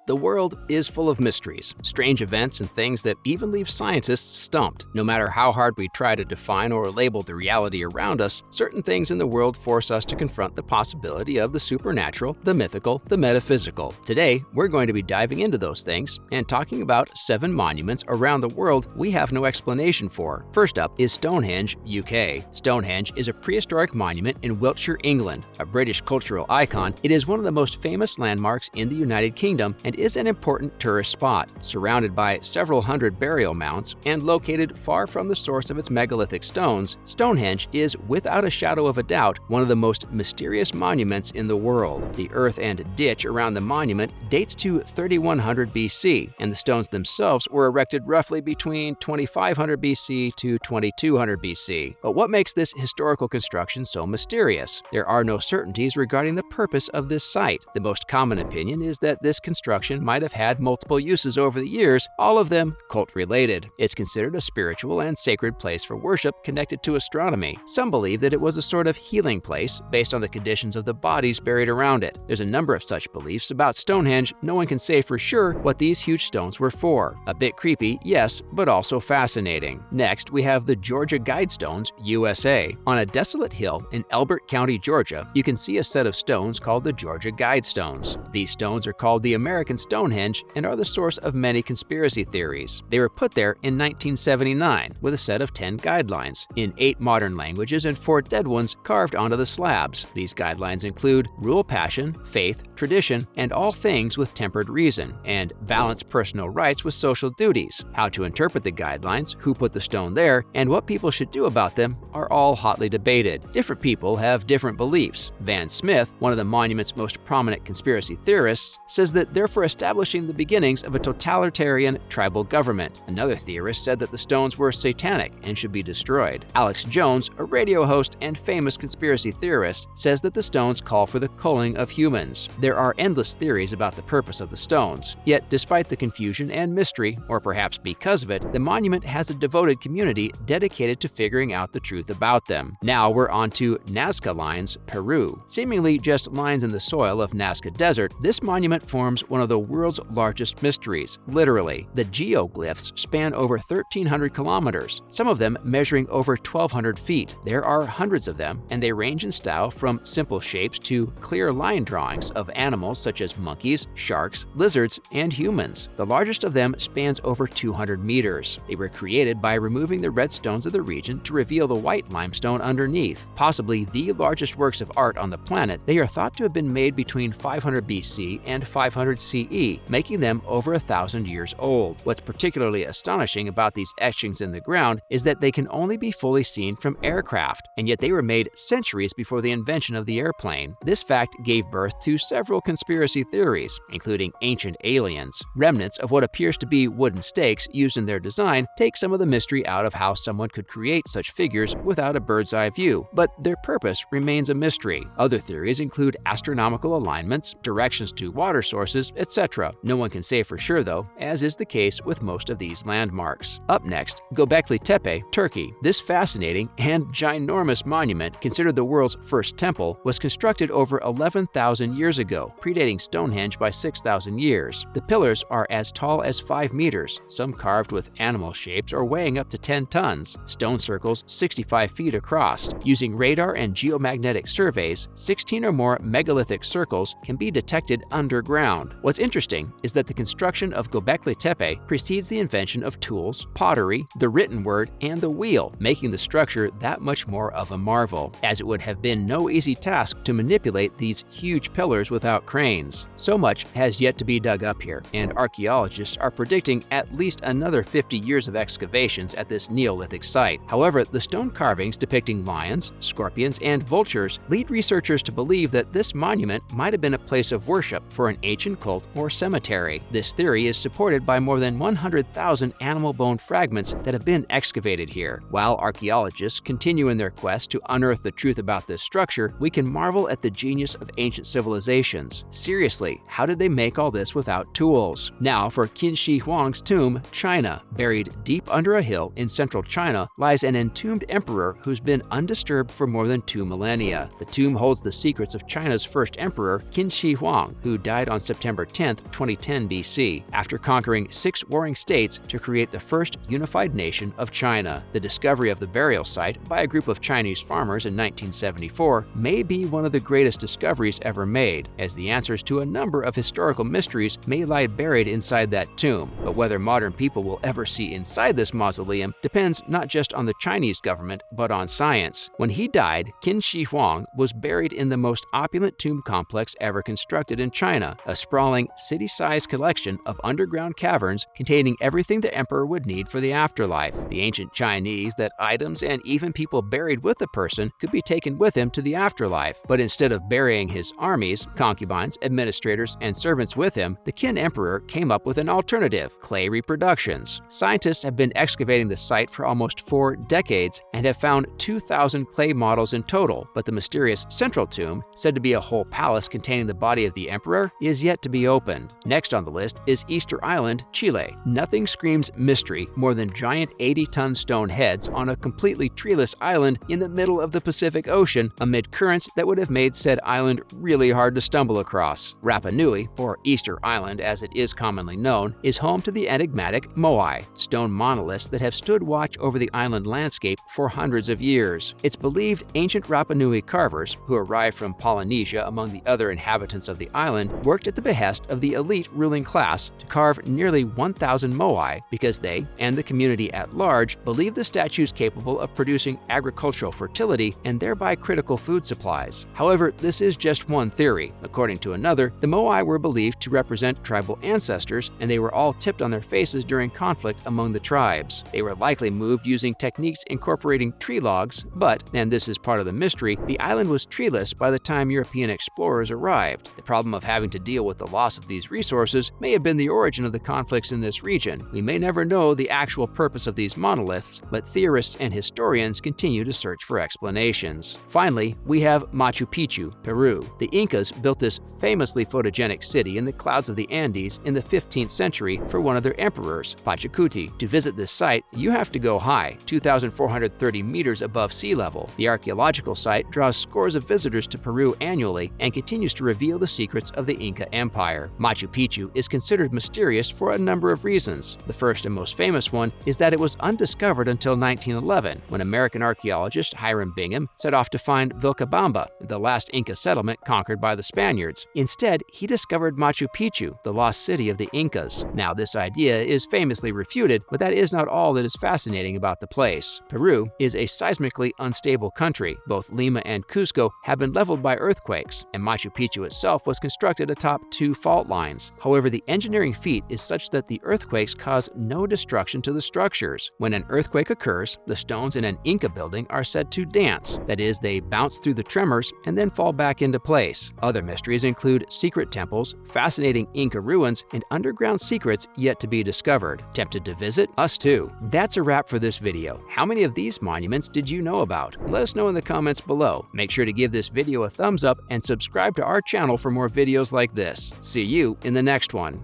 The world is full of mysteries, strange events, and things that even leave scientists stumped. No matter how hard we try to define or label the reality around us, certain things in the world force us to confront the possibility of the supernatural, the mythical, the metaphysical. Today, we're going to be diving into those things and talking about 7 monuments around the world we have no explanation for. First up is Stonehenge, UK. Stonehenge is a prehistoric monument in Wiltshire, England. A British cultural icon, it is one of the most famous landmarks in the United Kingdom and is an important tourist spot. Surrounded by several hundred burial mounds and located far from the source of its megalithic stones, Stonehenge is, without a shadow of a doubt, one of the most mysterious monuments in the world. The earth and ditch around the monument dates to 3100 BC, and the stones themselves were erected roughly between 2500 BC to 2200 BC. But what makes this historical construction so mysterious? There are no certainties regarding the purpose of this site. The most common opinion is that this construction might have had multiple uses over the years, all of them cult-related. It's considered a spiritual and sacred place for worship connected to astronomy. Some believe that it was a sort of healing place based on the conditions of the bodies buried around it. There's a number of such beliefs about Stonehenge. No one can say for sure what these huge stones were for. A bit creepy, yes, but also fascinating. Next, we have the Georgia Guidestones, USA. On a desolate hill in Elbert County, Georgia, you can see a set of stones called the Georgia Guidestones. These stones are called the American Stonehenge and are the source of many conspiracy theories. They were put there in 1979 with a set of 10 guidelines in 8 modern languages and 4 dead ones carved onto the slabs. These guidelines include rule passion, faith, tradition, and all things with tempered reason, and balance personal rights with social duties. How to interpret the guidelines, who put the stone there, and what people should do about them are all hotly debated. Different people have different beliefs. Van Smith, one of the monument's most prominent conspiracy theorists, says that they're for establishing the beginnings of a totalitarian tribal government. Another theorist said that the stones were satanic and should be destroyed. Alex Jones, a radio host and famous conspiracy theorist, says that the stones call for the culling of humans. There are endless theories about the purpose of the stones. Yet, despite the confusion and mystery, or perhaps because of it, the monument has a devoted community dedicated to figuring out the truth about them. Now we're on to Nazca Lines, Peru. Seemingly just lines in the soil of Nazca Desert, this monument forms one of the world's largest mysteries. Literally, the geoglyphs span over 1,300 kilometers, some of them measuring over 1,200 feet. There are hundreds of them, and they range in style from simple shapes to clear line drawings of animals such as monkeys, sharks, lizards, and humans. The largest of them spans over 200 meters. They were created by removing the red stones of the region to reveal the white limestone underneath. Possibly the largest works of art on the planet, they are thought to have been made between 500 BC and 500 CE, making them over 1,000 years old. What's particularly astonishing about these etchings in the ground is that they can only be fully seen from aircraft, and yet they were made centuries before the invention of the airplane. This fact gave birth to several conspiracy theories, including ancient aliens. Remnants of what appears to be wooden stakes used in their design take some of the mystery out of how someone could create such figures without a bird's eye view, but their purpose remains a mystery. Other theories include astronomical alignments, directions to water sources, etc. No one can say for sure though, as is the case with most of these landmarks. Up next, Göbekli Tepe, Turkey. This fascinating and ginormous monument, considered the world's first temple, was constructed over 11,000 years ago, predating Stonehenge by 6,000 years. The pillars are as tall as 5 meters, some carved with animal shapes or weighing up to 10 tons. Stone circles 65 feet across. Using radar and geomagnetic surveys, 16 or more megalithic circles can be detected underground. What's interesting is that the construction of Göbekli Tepe precedes the invention of tools, pottery, the written word, and the wheel, making the structure that much more of a marvel, as it would have been no easy task to manipulate these huge pillars without cranes. So much has yet to be dug up here, and archaeologists are predicting at least another 50 years of excavations at this Neolithic site. However, the stone carvings depicting lions, scorpions, and vultures lead researchers to believe that this monument might have been a place of worship for an ancient cult or cemetery. This theory is supported by more than 100,000 animal bone fragments that have been excavated here. While archaeologists continue in their quest to unearth the truth about this structure, we can marvel at the genius of ancient civilizations. Seriously, how did they make all this without tools? Now for Qin Shi Huang's tomb, China. Buried deep under a hill in central China lies an entombed emperor who's been undisturbed for more than 2 millennia. The tomb holds the secrets of China's first emperor, Qin Shi Huang, who died on September 10, 10, 2010 BC, after conquering 6 warring states to create the first unified nation of China. The discovery of the burial site by a group of Chinese farmers in 1974 may be one of the greatest discoveries ever made, as the answers to a number of historical mysteries may lie buried inside that tomb. But whether modern people will ever see inside this mausoleum depends not just on the Chinese government, but on science. When he died, Qin Shi Huang was buried in the most opulent tomb complex ever constructed in China, a sprawling, city-sized collection of underground caverns containing everything the emperor would need for the afterlife. The ancient Chinese that items and even people buried with the person could be taken with him to the afterlife. But instead of burying his armies, concubines, administrators, and servants with him, the Qin emperor came up with an alternative: clay reproductions. Scientists have been excavating the site for almost 4 decades and have found 2,000 clay models in total, but the mysterious central tomb, said to be a whole palace containing the body of the emperor, is yet to be opened. Next on the list is Easter Island, Chile. Nothing screams mystery more than giant 80-ton stone heads on a completely treeless island in the middle of the Pacific Ocean amid currents that would have made said island really hard to stumble across. Rapa Nui, or Easter Island as it is commonly known, is home to the enigmatic moai, stone monoliths that have stood watch over the island landscape for hundreds of years. It's believed ancient Rapa Nui carvers, who arrived from Polynesia among the other inhabitants of the island, worked at the behest of the elite ruling class to carve nearly 1,000 moai because they, and the community at large, believe the statues capable of producing agricultural fertility and thereby critical food supplies. However, this is just one theory. According to another, the moai were believed to represent tribal ancestors, and they were all tipped on their faces during conflict among the tribes. They were likely moved using techniques incorporating tree logs, but, and this is part of the mystery, the island was treeless by the time European explorers arrived. The problem of having to deal with the loss of these resources may have been the origin of the conflicts in this region. We may never know the actual purpose of these monoliths, but theorists and historians continue to search for explanations. Finally, we have Machu Picchu, Peru. The Incas built this famously photogenic city in the clouds of the Andes in the 15th century for one of their emperors, Pachacuti. To visit this site, you have to go high, 2,430 meters above sea level. The archaeological site draws scores of visitors to Peru annually and continues to reveal the secrets of the Inca Empire. Machu Picchu is considered mysterious for a number of reasons. The first and most famous one is that it was undiscovered until 1911, when American archaeologist Hiram Bingham set off to find Vilcabamba, the last Inca settlement conquered by the Spaniards. Instead, he discovered Machu Picchu, the lost city of the Incas. Now, this idea is famously refuted, but that is not all that is fascinating about the place. Peru is a seismically unstable country. Both Lima and Cusco have been leveled by earthquakes, and Machu Picchu itself was constructed atop 2 fault lines. However, the engineering feat is such that the earthquakes cause no destruction to the structures. When an earthquake occurs, the stones in an Inca building are said to dance. That is, they bounce through the tremors and then fall back into place. Other mysteries include secret temples, fascinating Inca ruins, and underground secrets yet to be discovered. Tempted to visit? Us too. That's a wrap for this video. How many of these monuments did you know about? Let us know in the comments below. Make sure to give this video a thumbs up and subscribe to our channel for more videos like this. See you in the next one.